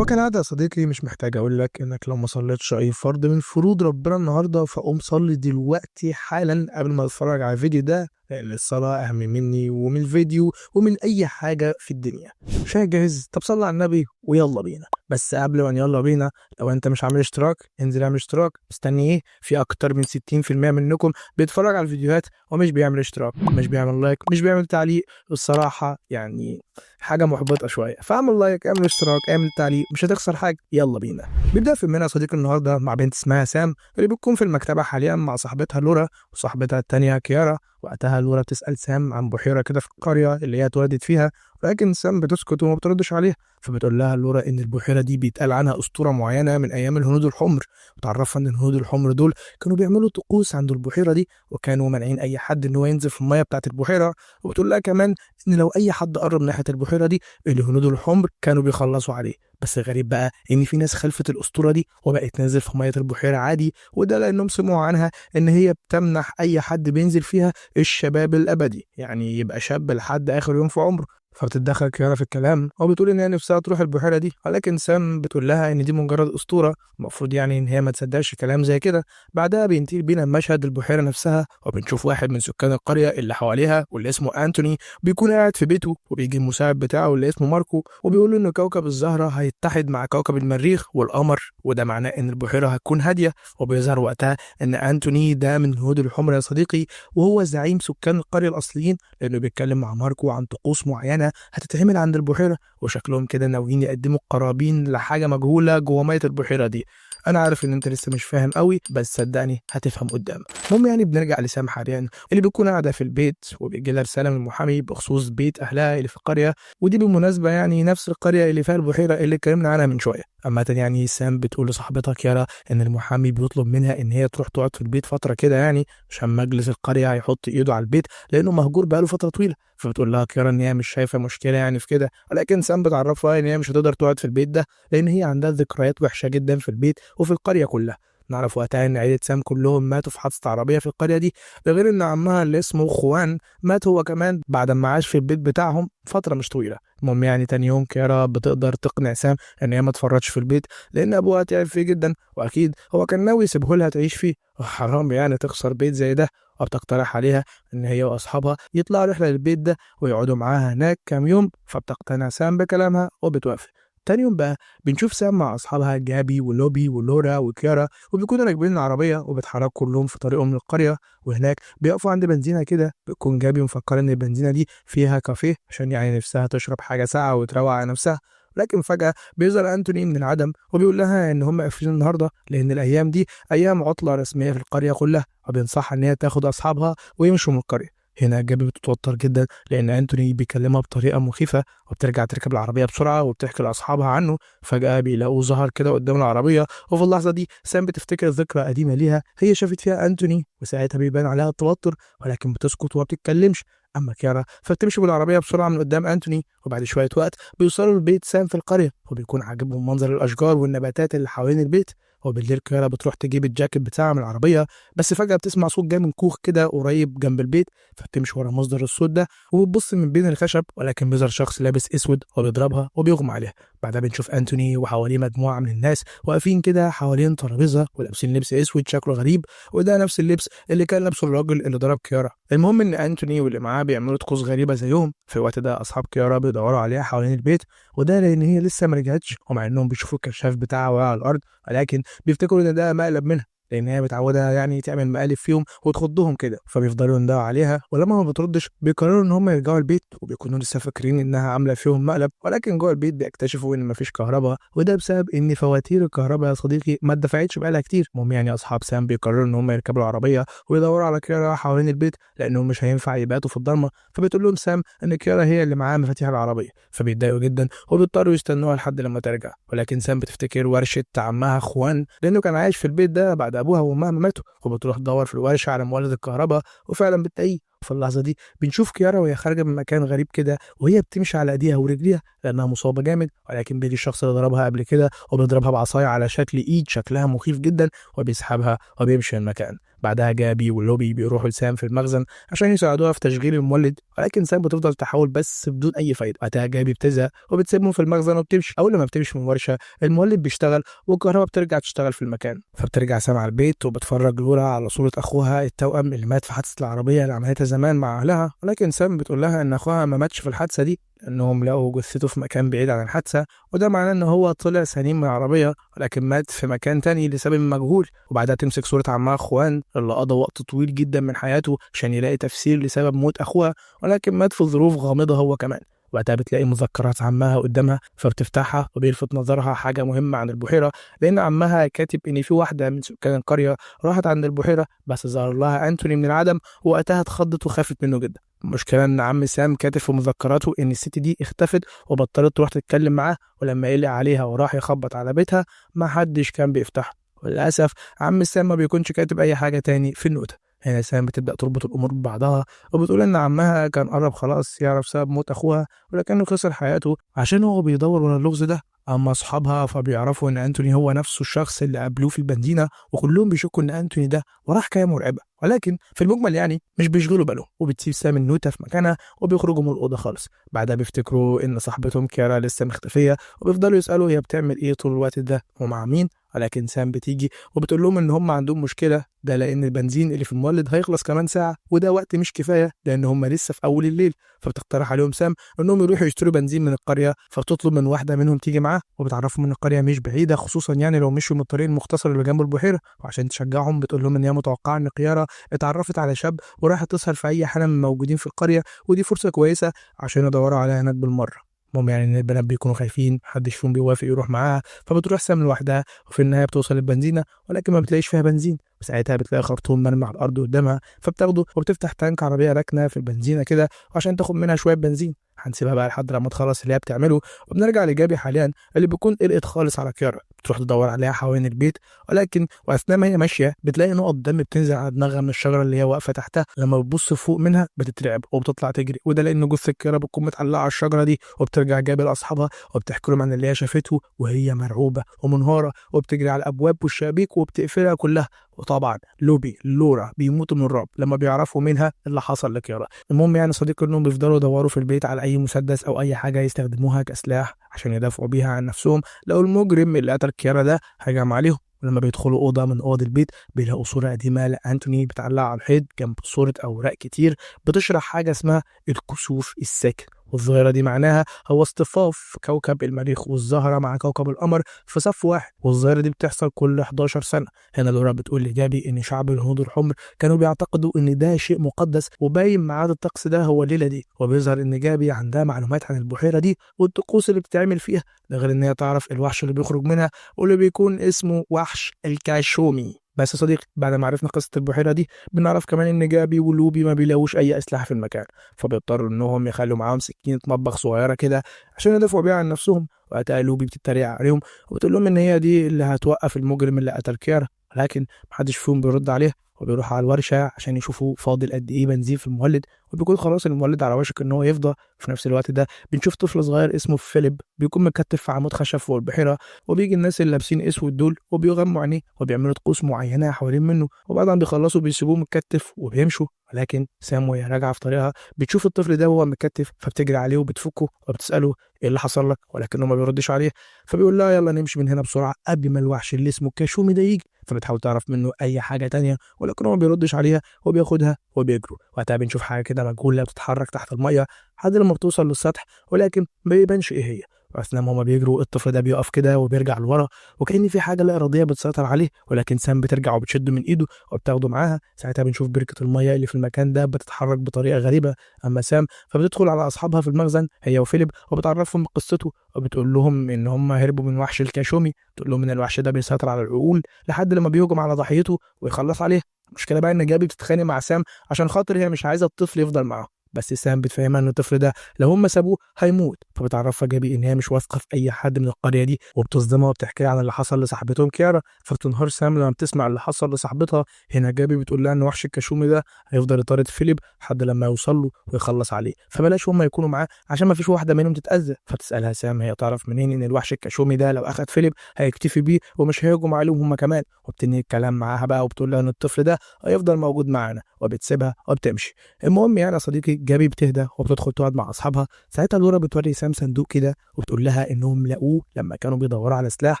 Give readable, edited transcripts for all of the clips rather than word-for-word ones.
وكالعادة يا صديقي مش محتاج أقول لك إنك لو ما صليتش أي فرض من فروض ربنا النهاردة فقوم صلي دلوقتي حالا قبل ما تتفرج على الفيديو ده، لأن الصلاة أهم مني ومن الفيديو ومن أي حاجة في الدنيا. شايف جاهز؟ طب صلي على النبي ويلا بينا. بس قبل ما يلا بينا، لو أنت مش عامل اشتراك انزل اعمل اشتراك. مستني إيه؟ في أكتر من 60% منكم بيتفرج على الفيديوهات ومش بيعمل اشتراك، مش بيعمل لايك، مش بيعمل تعليق. الصراحة يعني حاجة محبطة شوية، فاعمل لايك، اعمل اشتراك، اعمل تعليق، مش هتخسر حاجة. يلا بينا. بيبدأ فيلمنا يا صديقي النهاردة مع بنت اسمها سام اللي بتكون في المكتبة حاليا مع صاحبتها لورا وصاحبتها التانية كيارا. وقتها لورا بتسأل سام عن بحيرة كده في القرية اللي هي اتولدت فيها، لكن سام بتسكت وما بتردش عليها. فبتقول لها لورا ان البحيرة دي بيتقال عنها أسطورة معينة من ايام الهنود الحمر، وتعرفها ان الهنود الحمر دول كانوا بيعملوا طقوس عند البحيرة دي، وكانوا مانعين اي حد ان هو ينزل في المية بتاعت البحيرة. وبتقول لها كمان ان لو اي حد قرب ناحية البحيرة دي الهنود الحمر كانوا بيخلصوا عليه. بس غريب بقى ان في ناس خلفت الاسطوره دي وبقت تنزل في ميه البحيره عادي، وده لانهم سمعوا عنها ان هي بتمنح اي حد بينزل فيها الشباب الابدي، يعني يبقى شاب لحد اخر يوم في عمره. فبتتدخل كيارا في الكلام وبتقول ان هي نفسها تروح البحيره دي، ولكن سام بتقول لها ان دي مجرد اسطوره، المفروض يعني ان هي ما تصدقش كلام زي كده. بعدها بينتهي بينا مشهد البحيره نفسها، وبنشوف واحد من سكان القريه اللي حواليها واللي اسمه انتوني بيكون قاعد في بيته، وبيجي المساعد بتاعه اللي اسمه ماركو وبيقول له ان كوكب الزهره هيتحد مع كوكب المريخ والقمر، وده معناه ان البحيره هتكون هاديه. وبيظهر وقتها ان انتوني ده من الهنود الحمر يا صديقي، وهو زعيم سكان القريه الاصليين، لانه بيتكلم مع ماركو عن طقوس معينه هتتعمل عند البحيره، وشكلهم كده ناويين يقدموا قرابين لحاجه مجهوله جوه ميه البحيره دي. انا عارف ان انت لسه مش فاهم قوي، بس صدقني هتفهم قدام. المهم يعني بنرجع لسام حاليا اللي بيكون قاعده في البيت، وبيجي لها رساله من المحامي بخصوص بيت اهلها اللي في القريه، ودي بالمناسبه يعني نفس القريه اللي فيها البحيره اللي اتكلمنا عنها من شويه. اما يعني سام بتقول لصاحبتها كيارا ان المحامي بيطلب منها ان هي تروح تقعد في البيت فتره كده، يعني عشان مجلس القريه هيحط ايده على البيت لانه مهجور بقاله فتره طويله. فبتقول لها كيارا ان هي مش شايفه مشكله يعني في كده، ولكن سام بتعرفها ان هي مش هتقدر تقعد في البيت ده لان هي عندها ذكريات وحشه جدا في البيت وفي القريه كلها. نعرف وقتها ان عيلة سام كلهم ماتوا في حادثة عربية في القرية دي، ده غير ان عمها اللي اسمه خوان مات هو كمان بعد ما عاش في البيت بتاعهم فترة مش طويلة. المهم يعني تاني يوم كيارا بتقدر تقنع سام ان هي ما تفرطش في البيت لان ابوها تعب فيه جدا، واكيد هو كان ناوي يسيبه لها تعيش فيه، وحرام يعني تخسر بيت زي ده. وبتقترح عليها ان هي واصحابها يطلعوا رحلة للبيت ده ويقعدوا معاها هناك كام يوم، فبتقتنع سام بكلامها وبتوافق. تاني يوم بقى بنشوف سام مع اصحابها جابي ولوبي ولورا وكيارا، وبيكونوا راكبين العربيه وبيتحركوا كلهم في طريقهم للقريه. وهناك بيقفوا عند بنزينه كده، بتكون جابي مفكره ان البنزينه دي فيها كافيه عشان يعني نفسها تشرب حاجه ساقعه وتروق على نفسها. لكن فجأة بيظهر أنتوني من العدم وبيقول لها إن هم قافلين النهاردة لأن الأيام دي أيام عطلة رسمية في القرية كلها، وبينصحها إن هي تاخد أصحابها ويمشوا من القرية. هنا جابي بتتوتر جدا لأن أنتوني بيكلمها بطريقة مخيفة، وبترجع تركب العربية بسرعة وبتحكي لأصحابها عنه. فجأة بيلاقوه ظهر كده قدام العربية، وفي اللحظة دي سام بتفتكر ذكرى قديمة ليها هي شافت فيها أنتوني، وساعتها بيبان عليها التوتر ولكن بتسكت وما بتتكلمش. أما كيارا فبتمشي بالعربية بسرعة من قدام أنتوني، وبعد شوية وقت بيوصلوا لبيت سام في القرية، وبيكون عاجبهم منظر الأشجار والنباتات اللي حوالين البيت. وبالليل كيارا بتروح تجيب الجاكيت بتاعها من العربية، بس فجأة بتسمع صوت جاي من كوخ كده قريب جنب البيت، فبتمشي ورا مصدر الصوت ده وبتبص من بين الخشب، ولكن بيظهر شخص لابس اسود وبيضربها وبيغمى عليها. بعدها بنشوف انتوني وحواليه مجموعه من الناس واقفين كده حوالين ترابيزه ولابسين لبس اسود شكله غريب، وده نفس اللبس اللي كان لابسه الراجل اللي ضرب كيارا. المهم ان انتوني واللي معاه بيعملوا طقوس غريبه زيهم. في الوقت ده اصحاب كيارا بيدوروا عليها حوالين البيت، وده لان هي لسه ما رجعتش، ومع انهم بيشوفوا الكشاف بتاعها وقع على الارض، ولكن بيفتكروا ان ده مقلب منها لان هي متعوده يعني تعمل مقالب فيهم وتخضهم كده. فبيفضلوا يندهوا عليها ولما ما بتردش بيقرروا ان هم يرجعوا البيت، وبيكونوا لسه فاكرين انها عامله فيهم مقلب، ولكن جوه البيت بيكتشفوا ان مفيش كهرباء، وده بسبب ان فواتير الكهرباء يا صديقي ما اتدفعتش بقالها كتير. المهم يعني اصحاب سام بيقرروا ان هم يركبوا العربيه ويدوروا على كيارا حوالين البيت لانهم مش هينفع يباتوا في الضلمه. فبتقول لهم سام ان كيارا هي اللي معاها مفاتيح العربيه، فبيتضايقوا جدا وبيضطروا يستنوها لحد لما ترجع. ولكن سام بتفتكر ورشه عمها اخوان لانه كان عايش في البيت ده بعد ابوها وامها ما ماتوا، وبتروح تدور في الورشه على مولد الكهرباء وفعلا بتلاقيه. في اللحظه دي بنشوف كيارا وهي خارجه من مكان غريب كده، وهي بتمشي على ايديها ورجليها لانها مصابه جامد، ولكن بيجي الشخص اللي ضربها قبل كده وبيضربها بعصايه على شكل ايد شكلها مخيف جدا وبيسحبها وبيمشي من المكان. بعدها جابي ولوبي بيروحوا لسام في المخزن عشان يساعدوها في تشغيل المولد، ولكن سام بتفضل تحاول بس بدون اي فايده. بعدها جابي بتزهق وبتسيبهم في المخزن وبتمشي. اول لما بتمشي من الورشه المولد بيشتغل والكهرباء بترجع تشتغل في المكان، فبترجع سام على البيت وبتفرج لورا على صوره اخوها التوأم اللي مات في حادثه العربيه اللي عملتها زمان مع اهلها. ولكن سام بتقول لها ان اخوها ما ماتش في الحادثه دي، لانهم لقوا جثته في مكان بعيد عن الحادثه، وده معناه ان هو طلع سليم من العربيه ولكن مات في مكان تاني لسبب مجهول. وبعدها تمسك صوره عمها خوان اللي قضى وقت طويل جدا من حياته عشان يلاقي تفسير لسبب موت اخوها، ولكن مات في ظروف غامضه هو كمان. وقتها بتلاقي مذكرات عمها قدامها فبتفتحها وبيلفت نظرها حاجه مهمه عن البحيره، لان عمها كاتب ان في واحده من سكان القريه راحت عند البحيره بس ظهر لها انتوني من العدم، وقتها اتخضت وخافت منه جدا. المشكله ان عم سام كاتب في مذكراته ان الست دي اختفت وبطلت تروح تتكلم معاه، ولما قلق عليها وراح يخبط على بيتها ما حدش كان بيفتحه. وللاسف عم سام ما بيكونش كاتب اي حاجه تاني في النوتة. هنا سام بتبدأ تربط الأمور ببعضها وبتقول إن عمها كان قرب خلاص يعرف سبب موت أخوها ولكنه خسر حياته عشان هو بيدور ورا اللغز ده. أما أصحابها فبيعرفوا إن أنتوني هو نفسه الشخص اللي قابلوه في البنزينة، وكلهم بيشكوا إن أنتوني ده وراه حكاية مرعبة، ولكن في المجمل يعني مش بيشغلوا بالهم. وبتسيب سام النوتة في مكانها وبيخرجوا من الأوضة خالص. بعدها بيفتكروا إن صاحبتهم كيارا لسه مختفية وبيفضلوا يسألوا هي بتعمل إيه طول الوقت ده ومع مين، ولكن سام بتيجي وبتقول لهم ان هم عندهم مشكله، ده لان البنزين اللي في المولد هيخلص كمان ساعه وده وقت مش كفايه لان هم لسه في اول الليل. فبتقترح عليهم سام انهم يروحوا يشتروا بنزين من القريه، فبتطلب من واحده منهم تيجي معاه وبتعرفهم ان القريه مش بعيده، خصوصا يعني لو مشوا من الطريق المختصر اللي جنب البحيره. وعشان تشجعهم بتقول لهم ان هي متوقعه ان قياره اتعرفت على شاب وراحت تسهر في اي حاله من الموجودين في القريه، ودي فرصه كويسه عشان يدوروا عليها هناك بالمره. المهم يعني ان البنات بيكونوا خايفين محدش فيهم بيوافق يروح معاها، فبتروح سام لوحدها وفي النهايه بتوصل البنزينه ولكن ما بتلاقيش فيها بنزين. وساعتها بتلاقي خرطوم مرمي على الارض قدامها فبتاخده وبتفتح تانك عربيه راكنه في البنزينه كده عشان تاخد منها شويه بنزين. هنسيبها بقى لحد لما تخلص اللي هي بتعمله، وبنرجع لجابي حاليا اللي بيكون قلقت خالص على كيارا. بتروح تدور عليها حوالين البيت ولكن واثناء ما هي ماشيه بتلاقي نقط دم بتنزل على دماغها من الشجره اللي هي واقفه تحتها. لما بتبص فوق منها بتترعب وبتطلع تجري، وده لان جثه كيارا بتكون متعلقه على الشجره دي. وبترجع جابي لاصحابها وبتحكي لهم عن اللي هي شافته وهي مرعوبه ومنهاره، وبتجري على الابواب والشبابيك وبتقفلها كلها. وطبعا لوبي لورا بيموتوا من الرعب لما بيعرفوا منها اللي حصل لكيارا. المهم يعني صديقي انهم بيفضلوا يدوروا في البيت على اي مسدس او اي حاجه يستخدموها كسلاح عشان يدافعوا بيها عن نفسهم لو المجرم اللي قتل كيارا ده هجم عليهم. ولما بيدخلوا اوضه من اوض البيت بيلاقوا صوره قديمه لانتوني بتعلق على الحيط جنب صوره اوراق كتير بتشرح حاجه اسمها الكسوف الساكن. والظاهرة دي معناها هو اصطفاف كوكب المريخ والزهرة مع كوكب القمر في صف واحد، والظاهرة دي بتحصل كل 11 سنة. هنا لورا بتقول لجابي إن شعب الهنود الحمر كانوا بيعتقدوا إن ده شيء مقدس وباين ميعاد الطقس ده هو الليلة دي، وبيظهر إن جابي عندها معلومات عن البحيرة دي والطقوس اللي بتتعمل فيها، ده غير إن هي تعرف الوحش اللي بيخرج منها واللي بيكون اسمه وحش الكاشومي. بس يا صديقي بعد ما عرفنا قصة البحيرة دي بنعرف كمان إن جابي ولوبي ما بيلاقوش أي أسلحة في المكان، فبيضطروا إنهم يخلوا معاهم سكينة مطبخ صغيرة كده عشان يدافعوا بيها عن نفسهم. وقتها لوبي بتتريق عليهم وبتقول لهم إن هي دي اللي هتوقف المجرم اللي قتل كيارا، لكن محدش فيهم بيرد عليها. وبيروحوا على الورشة عشان يشوفوا فاضل قد إيه بنزين في المولد، وبيكون خلاص المولد على وشك إن هو يفضى. في نفس الوقت ده بنشوف طفل صغير اسمه فيليب بيكون متكتف في عمود خشب فوق البحيرة، وبيجي الناس اللي لابسين اسود دول وبيغموا عينيه وبيعملوا طقوس معينة حوالين منه، وبعد ما بيخلصوا بيسيبوه متكتف وبيمشوا. ولكن سام وهي راجعة في طريقها بتشوف الطفل ده وهو متكتف فبتجري عليه وبتفكه وبتسأله ايه اللي حصل لك، ولكنه ما بيردش عليه. فبيقول لها يلا نمشي من هنا بسرعة قبل ما الوحش اللي اسمه كاشومي ده يجي. فبتحاول تعرف منه اي حاجة تانية ولكنه ما بيردش عليها وبياخدها وبيجروا. وقتها بنشوف حاجة كده مجهولة بتتحرك تحت المية لحد لما بتوصل للسطح ولكن ما بيبانش ايه هي. واثناء ما هما بيجروا الطفل ده بيقف كده وبيرجع لورا وكأن في حاجه لا اراديه بتسيطر عليه، ولكن سام بترجع وبتشده من ايده وبتاخده معاها. ساعتها بنشوف بركه الميه اللي في المكان ده بتتحرك بطريقه غريبه. اما سام فبتدخل على اصحابها في المخزن هي وفيليب وبتعرفهم بقصته وبتقول لهم ان هم هربوا من وحش الكاشومي. تقول لهم ان الوحش ده بيسيطر على العقول لحد لما بيهجم على ضحيته ويخلص عليه. المشكله بقى ان جابي بتتخانق مع سام عشان خاطر هي مش عايزه الطفل يفضل معاهم، بس سام بتفهمها ان الطفل ده لو هم سابوه هيموت، فبتعرفها جابي ان هي مش واثقه في اي حد من القريه دي، وبتصدمها وبتحكي عن اللي حصل لصاحبتهم كيارا. فبتنهار سام لما بتسمع اللي حصل لصاحبتها. هنا جابي بتقول لها ان وحش الكشومي ده هيفضل يطارد فيليب لحد لما يوصل له ويخلص عليه، فبلاش هم يكونوا معاه عشان ما فيش واحده منهم تتاذى. فتسالها سام هي تعرف منين ان الوحش الكشومي ده لو اخد فيليب هيكتفي بيه ومش هيهجم عليهم هم كمان. وبتنهي الكلام معاها بقى وبتقول لها ان الطفل ده هيفضل موجود معانا، وبتسيبها وبتمشي. المهم يعني يا صديقي جابي بتهدى وبتدخل تقعد مع اصحابها. ساعتها لورا بتوري سام صندوق كده وبتقول لها انهم لقوه لما كانوا بيدوروا على سلاح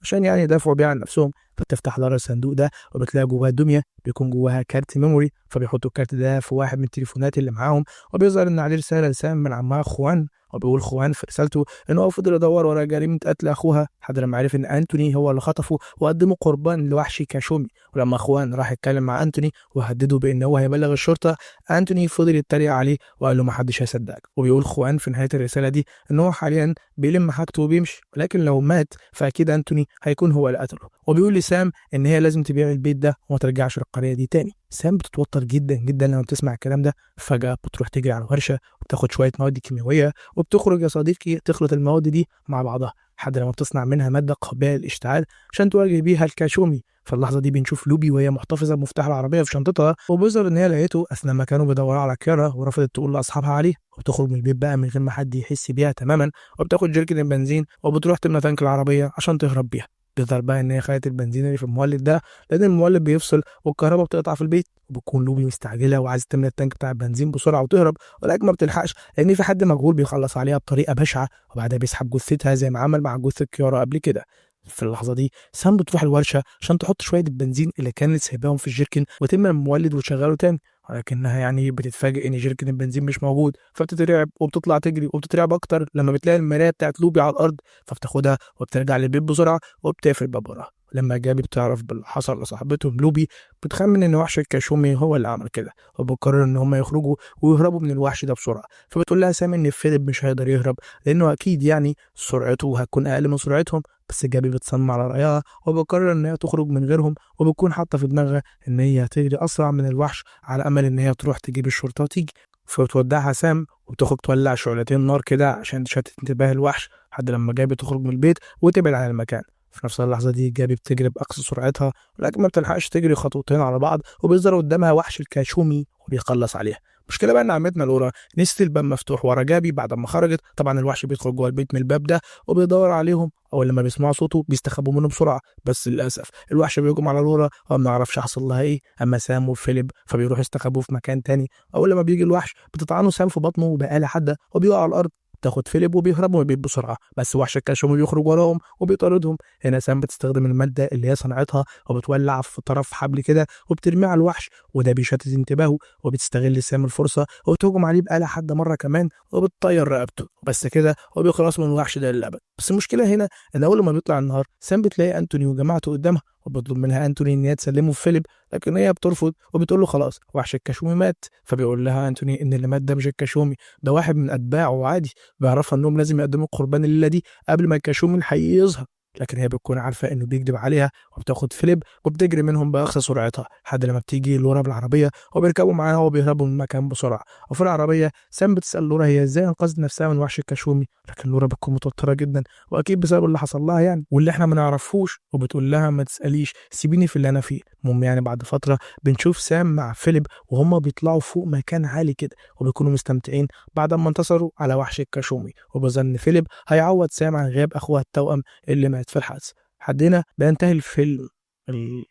عشان يعني يدافعوا بيه عن نفسهم. فبتفتح لورا الصندوق ده وبتلاقي جواها دميه بيكون جواها كارت ميموري، فبيحطوا الكارت ده في واحد من التليفونات اللي معاهم، وبيظهر ان عليه رساله لسام من عمها خوان. وبيقول خوان في رسالته ان هو فضل يدور ورا جريمه قتل اخوها لحد لما عرف ان انتوني هو اللي خطفه وقدمه قربان لوحش كاشومي. ولما خوان راح يتكلم مع انتوني وهدده بان هو هيبلغ الشرطه، انتوني فضل يتريق عليه وقال له ما حدش هيصدقك. وبيقول خوان في نهايه الرساله دي ان هو حاليا بيلم حاجته وبيمشي، ولكن لو مات فاكيد انتوني هيكون هو اللي قتله. وبيقول لسام ان هي لازم تبيع البيت ده وما ترجعش للقريه دي تاني. سام بتتوتر جدا جدا لما بتسمع الكلام ده. فجاه بتروح تجري على الورشه وبتاخد شويه مواد كيميائيه وبتخرج يا صديقي تخلط المواد دي مع بعضها لحد لما بتصنع منها ماده قابله للاشتعال عشان تواجه بيها الكاشومي. في اللحظه دي بنشوف لوبي وهي محتفظه بمفتاح العربيه في شنطتها، وبيظهر ان هي لقيته اثناء ما كانوا بيدوروا على كيارا ورفضت تقول لاصحابها عليه. وبتخرج من البيت بقى من غير ما حد يحس بيها تماما، وبتاخد جيركن البنزين وبتروح تملى تانك العربيه عشان تهرب بيها. بيظهر بقى ان هي خدت البنزين اللي في المولد ده لان المولد بيفصل والكهرباء بتقطع في البيت، وبتكون لوبي مستعجله وعايزه تملى التانك بتاع البنزين بسرعه وتهرب، ولكن ما بتلحقش لان في حد مجهول بيخلص عليها بطريقه بشعه وبعدها بيسحب جثتها زي ما عمل مع جثه كيارا قبل كده. في اللحظه دي سام بتروح الورشه عشان تحط شويه البنزين اللي كانت سايباهم في الجيركن وتملى المولد وتشغله تاني، ولكنها يعني بتتفاجئ ان جيركن البنزين مش موجود. فبتترعب وبتطلع تجري وبتترعب اكتر لما بتلاقي المرايه بتاعت لوبي على الارض. فبتاخدها وبترجع للبيت بسرعه وبتقفل الباب وراها. لما جابي بتعرف باللي حصل لصاحبتهم لوبي بتخمن ان وحش الكاشومي هو اللي عمل كده، وبتقرر ان هم يخرجوا ويهربوا من الوحش ده بسرعه. فبتقول لها سامي ان فيليب مش هيقدر يهرب لانه اكيد يعني سرعته هتكون اقل من سرعتهم. بس جابي بتصمم على رايها وبقرر ان هي تخرج من غيرهم، وبتكون حاطه في دماغها ان هي هتجري اسرع من الوحش على امل ان هي تروح تجيب الشرطه وتيجي. فبتودعها سام وبتخرج تولع شعلتين نار كده عشان تشتت انتباه الوحش لحد لما جابي تخرج من البيت وتبعد عن المكان. في نفس اللحظة دي جابي بتجري بأقصى سرعتها، ولكن ما بتلحقش تجري خطوتين على بعض وبيظهر قدامها وحش الكاشومي وبيخلص عليها. المشكلة بقى إن عمتنا لورا نسيت الباب مفتوح ورا جابي بعد ما خرجت. طبعا الوحش بيدخل جوه البيت من الباب ده وبيدور عليهم، أول لما بيسمعوا صوته بيستخبوا منه بسرعة. بس للأسف الوحش بيهجم على لورا وما نعرفش حصل لها إيه. أما سام وفيليب فبيروحوا يستخبوا في مكان تاني. أول لما بيجي الوحش بتطعنه سام في بطنه بآلة حادة وبيقع على الأرض. تاخد فيليب وبيهربوا من البيت بسرعه، بس وحش الكاشومي بيخرج وراهم وبيطاردهم. هنا سام بتستخدم الماده اللي هي صنعتها وبتولع في طرف حبل كده وبترميه على الوحش، وده بيشتت انتباهه. وبتستغل سام الفرصه وبتهجم عليه بآلة حاده مره كمان وبتطير رقبته. بس كده هو بيخلص من الوحش ده للابد. بس المشكله هنا ان اول ما بيطلع النهار سام بتلاقي انتوني وجماعته قدامها وبيطلب منها انتوني ان هي تسلمه في فيليب، لكن هي بترفض وبتقول له خلاص وحش الكاشومي مات. فبيقول لها انتوني ان اللي مات ده مش الكاشومي، ده واحد من اتباعه عادي، بيعرفها انهم لازم يقدموا قربان الليله دي قبل ما الكاشومي الحقيقي يظهر. لكن هي بتكون عارفه انه بيكذب عليها وبتاخد فيليب وبتجري منهم باقصى سرعتها لحد لما بتيجي لورا بالعربيه وبيركبوا معاها وبيهربوا من المكان بسرعه. وفي العربيه سام بتسال لورا هي ازاي انقذت نفسها من وحش الكاشومي، لكن لورا بتكون متوتره جدا واكيد بسبب اللي حصل لها يعني واللي احنا ما نعرفوش، وبتقول لها ما تساليش سيبيني في اللي انا فيه. المهم يعني بعد فتره بنشوف سام مع فيليب وهم بيطلعوا فوق مكان عالي كده وبيكونوا مستمتعين بعد ما انتصروا على وحش الكاشومي، وبظن فيليب هيعوض سام عن غياب اخوها التوأم اللي مات في الحادثه. لحد هنا بينتهي الفيلم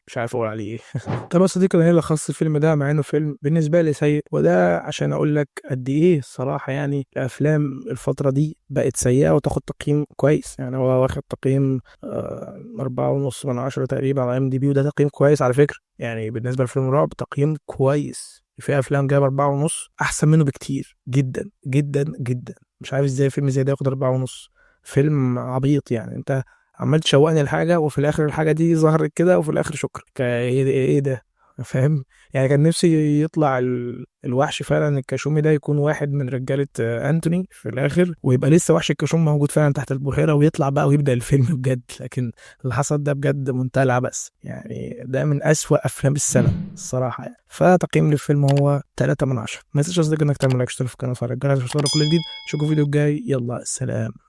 مش عارف اقول عليه ايه. طب يا صديقي انا ايه اللي خص الفيلم ده مع انه فيلم بالنسبه لي سيء، وده عشان اقول لك قد ايه الصراحه يعني الافلام الفتره دي بقت سيئه وتاخد تقييم كويس. يعني هو واخد تقييم 4.5 من 10 تقريبا على IMDb، وده تقييم كويس على فكره. يعني بالنسبه لفيلم رعب تقييم كويس. في افلام جايبه 4.5 احسن منه بكتير جدا جدا جدا. مش عارف ازاي فيلم زي ده ياخد 4.5. فيلم عبيط يعني. انت عمال تشوقني الحاجه وفي الاخر الحاجه دي ظهرت كده وفي الاخر شكرا ايه ده فاهم؟ يعني كان نفسي يطلع الوحش فعلا الكاشومي ده يكون واحد من رجالة أنتوني في الآخر، ويبقى لسه وحش الكاشومي موجود فعلا تحت البحيرة ويطلع بقى ويبدأ الفيلم بجد. لكن اللي حصل ده بجد منتهى العبث، يعني ده من أسوأ أفلام السنة الصراحة يعني. فتقييم للفيلم هو 3/10. ما تنساش أصدق إنك تعمل لايك، اشترك في القناة، وتفعل الجرس عشان توصلك كل جديد. نشوفكم في الفيديو الجاي، يلا سلام.